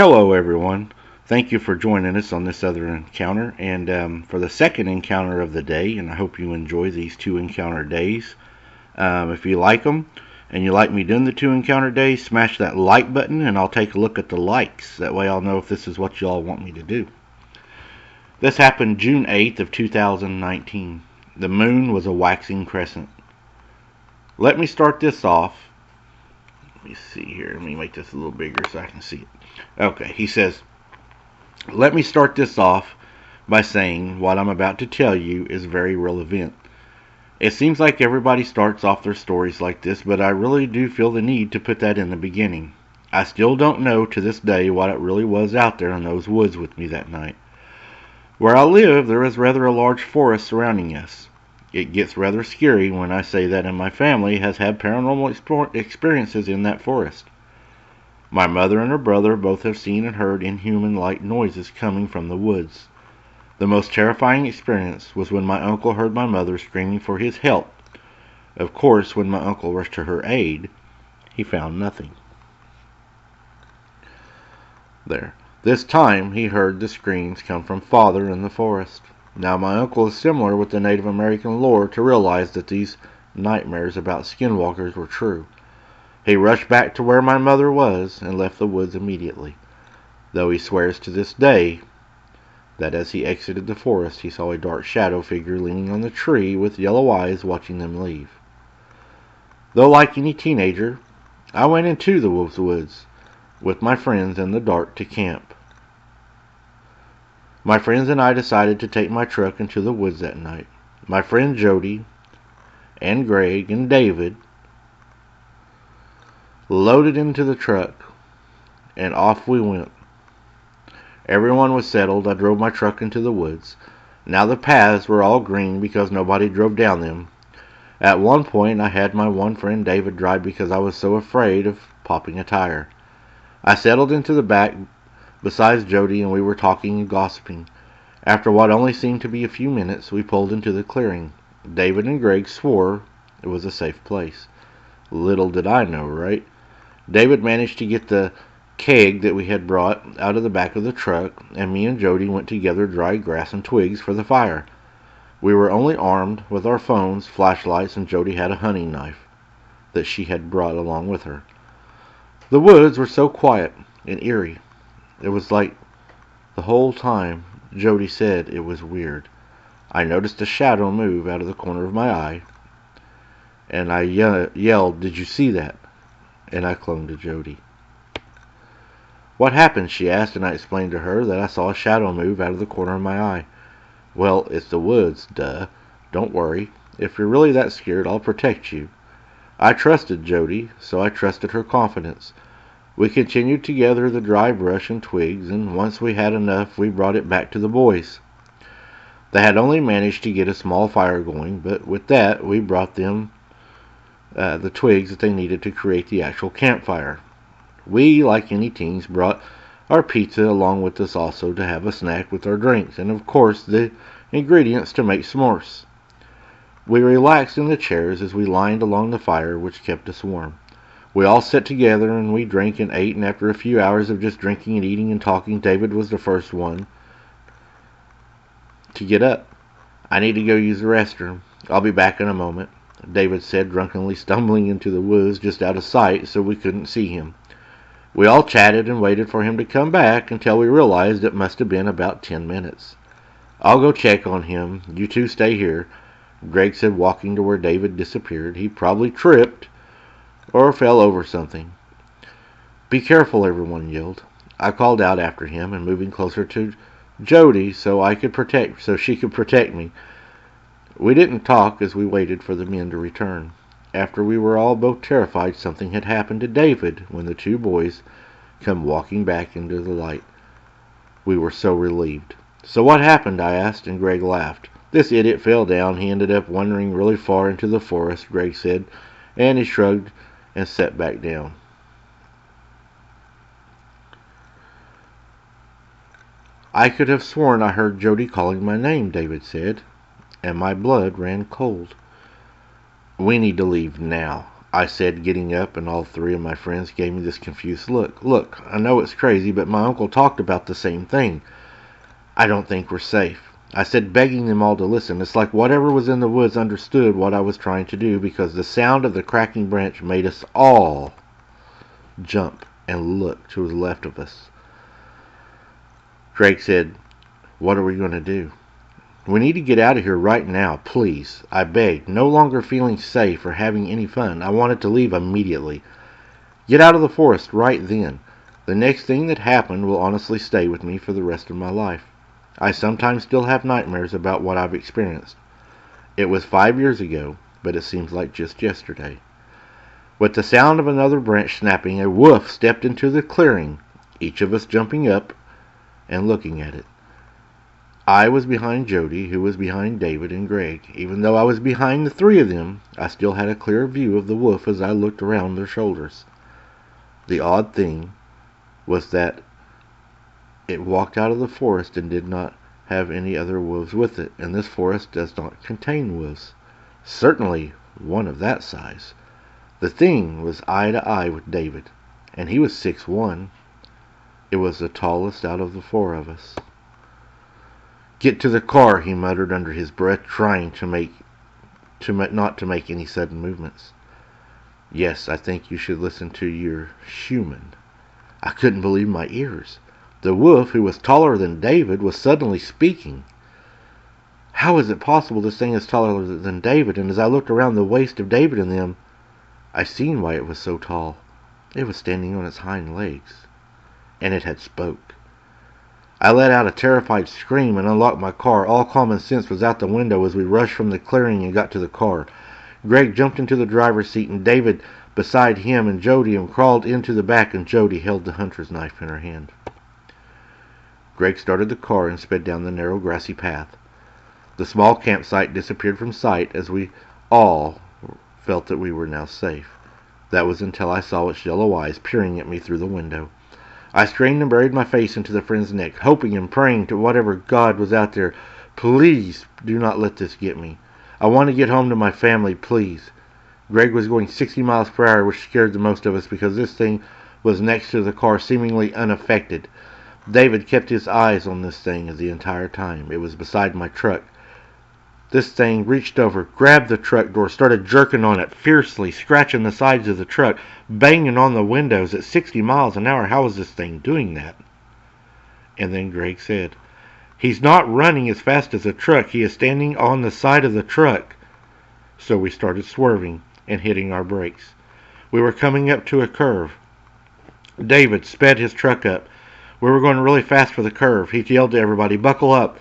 Hello, everyone. Thank you for joining us on this other encounter, and for the second encounter of the day. And I hope you enjoy these two encounter days. If you like them and you like me doing the two encounter days, smash that like button, and I'll take a look at the likes. That way, I'll know if this is what you all want me to do. This happened June 8th of 2019. The moon was a waxing crescent. Let me start this off. Let me see here. Let me make this a little bigger so I can see it. Okay, he says, let me start this off by saying what I'm about to tell you is a very real event. It seems like everybody starts off their stories like this, but I really do feel the need to put that in the beginning. I still don't know to this day what it really was out there in those woods with me that night. Where I live, there is rather a large forest surrounding us. It gets rather scary when I say that, and my family has had paranormal experiences in that forest. My mother and her brother both have seen and heard inhuman-like noises coming from the woods. The most terrifying experience was when my uncle heard my mother screaming for his help. Of course, when my uncle rushed to her aid, he found nothing. There. This time he heard the screams come from Father in the forest. Now my uncle is similar with the Native American lore to realize that these nightmares about skinwalkers were true. He rushed back to where my mother was and left the woods immediately, though he swears to this day that as he exited the forest he saw a dark shadow figure leaning on the tree with yellow eyes watching them leave. Though like any teenager, I went into the woods with my friends in the dark to camp. My friends and I decided to take my truck into the woods that night. My friend Jody and Greg and David loaded into the truck, and off we went. Everyone was settled. I drove my truck into the woods. Now the paths were all green because nobody drove down them. At one point I had my one friend David drive because I was so afraid of popping a tire. I settled into the back besides Jody, and we were talking and gossiping. After what only seemed to be a few minutes, we pulled into the clearing. David and Greg swore it was a safe place. Little did I know, right? David managed to get the keg that we had brought out of the back of the truck, and me and Jody went to gather dry grass and twigs for the fire. We were only armed with our phones, flashlights, and Jody had a hunting knife that she had brought along with her. The woods were so quiet and eerie. It was like the whole time Jody said it was weird. I noticed a shadow move out of the corner of my eye, and I yelled, "Did you see that?" And I clung to Jody. "What happened?" she asked, and I explained to her that I saw a shadow move out of the corner of my eye. "Well, it's the woods, duh. Don't worry. If you're really that scared, I'll protect you." I trusted Jody, so I trusted her confidence. We continued to gather the dry brush and twigs, and once we had enough, we brought it back to the boys. They had only managed to get a small fire going, but with that, we brought them the twigs that they needed to create the actual campfire. We, like any teens, brought our pizza along with us also to have a snack with our drinks, and of course the ingredients to make s'mores. We relaxed in the chairs as we lined along the fire, which kept us warm. We all sat together and we drank and ate, and after a few hours of just drinking and eating and talking, David was the first one to get up. "I need to go use the restroom. I'll be back in a moment," David said, drunkenly stumbling into the woods just out of sight so we couldn't see him. We all chatted and waited for him to come back until we realized it must have been about 10 minutes. "I'll go check on him. You two stay here," Greg said, walking to where David disappeared. "He probably tripped or fell over something." "Be careful," everyone yelled. I called out after him, and moving closer to Jody so she could protect me. We didn't talk as we waited for the men to return. After we were all both terrified, something had happened to David when the two boys come walking back into the light. We were so relieved. "So what happened?" I asked, and Greg laughed. "This idiot fell down. He ended up wandering really far into the forest," Greg said, and he shrugged and sat back down. "I could have sworn I heard Jody calling my name," David said, and my blood ran cold. "We need to leave now," I said, getting up, and all three of my friends gave me this confused look. Look, I know it's crazy, but my uncle talked about the same thing. I don't think we're safe. I said, begging them all to listen. It's like whatever was in the woods understood what I was trying to do, because the sound of the cracking branch made us all jump and look to the left of us. Greg said, what are we going to do? We need to get out of here right now, please. I begged, no longer feeling safe or having any fun. I wanted to leave immediately. Get out of the forest right then. The next thing that happened will honestly stay with me for the rest of my life. I sometimes still have nightmares about what I've experienced. It was 5 years ago, but it seems like just yesterday. With the sound of another branch snapping, a wolf stepped into the clearing, each of us jumping up and looking at it. I was behind Jody, who was behind David and Greg. Even though I was behind the three of them, I still had a clear view of the wolf as I looked around their shoulders. The odd thing was that it walked out of the forest and did not have any other wolves with it, and this forest does not contain wolves. Certainly one of that size. The thing was eye to eye with David, and he was 6'1". It was the tallest out of the four of us. Get to the car, he muttered under his breath, trying not to make any sudden movements. Yes, I think you should listen to your human. I couldn't believe my ears. The wolf, who was taller than David, was suddenly speaking. How is it possible this thing is taller than David? And as I looked around the waist of David and them, I seen why it was so tall. It was standing on its hind legs, and it had spoke. I let out a terrified scream and unlocked my car. All common sense was out the window as we rushed from the clearing and got to the car. Greg jumped into the driver's seat, and David beside him, and Jody crawled into the back, and Jody held the hunter's knife in her hand. Greg started the car and sped down the narrow grassy path. The small campsite disappeared from sight as we all felt that we were now safe. That was until I saw its yellow eyes peering at me through the window. I strained and buried my face into the friend's neck, hoping and praying to whatever God was out there, please do not let this get me. I want to get home to my family, please. Greg was going 60 miles per hour, which scared the most of us because this thing was next to the car, seemingly unaffected. David kept his eyes on this thing the entire time. It was beside my truck. This thing reached over, grabbed the truck door, started jerking on it fiercely, scratching the sides of the truck, banging on the windows at 60 miles an hour. How was this thing doing that? And then Greg said, he's not running as fast as the truck. He is standing on the side of the truck. So we started swerving and hitting our brakes. We were coming up to a curve. David sped his truck up. We were going really fast for the curve. He yelled to everybody, buckle up.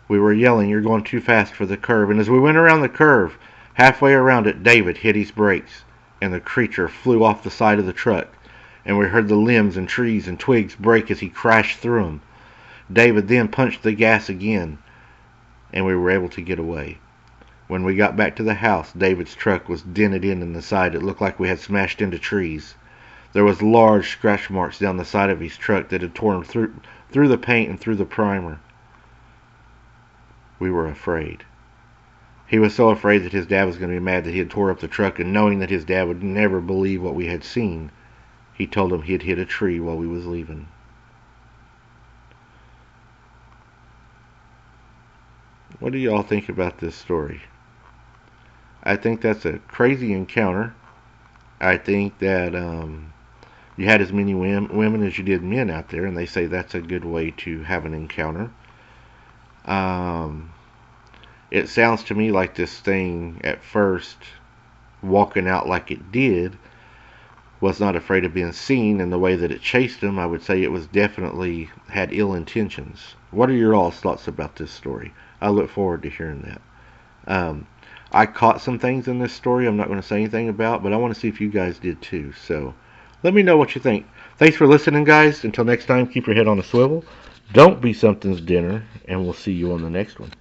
We were yelling, you're going too fast for the curve. And as we went around the curve, halfway around it, David hit his brakes, and the creature flew off the side of the truck. And we heard the limbs and trees and twigs break as he crashed through them. David then punched the gas again, and we were able to get away. When we got back to the house, David's truck was dented in the side. It looked like we had smashed into trees. There was large scratch marks down the side of his truck that had torn through the paint and through the primer. We were afraid. He was so afraid that his dad was going to be mad that he had tore up the truck, and knowing that his dad would never believe what we had seen, he told him he had hit a tree while we was leaving. What do y'all think about this story? I think that's a crazy encounter. I think that you had as many women as you did men out there, and they say that's a good way to have an encounter. It sounds to me like this thing at first, walking out like it did, was not afraid of being seen, and the way that it chased him, I would say it was definitely had ill intentions. What are your all's thoughts about this story? I look forward to hearing that. I caught some things in this story I'm not going to say anything about, but I want to see if you guys did too. So let me know what you think. Thanks for listening, guys. Until next time, keep your head on a swivel. Don't be something's dinner, and we'll see you on the next one.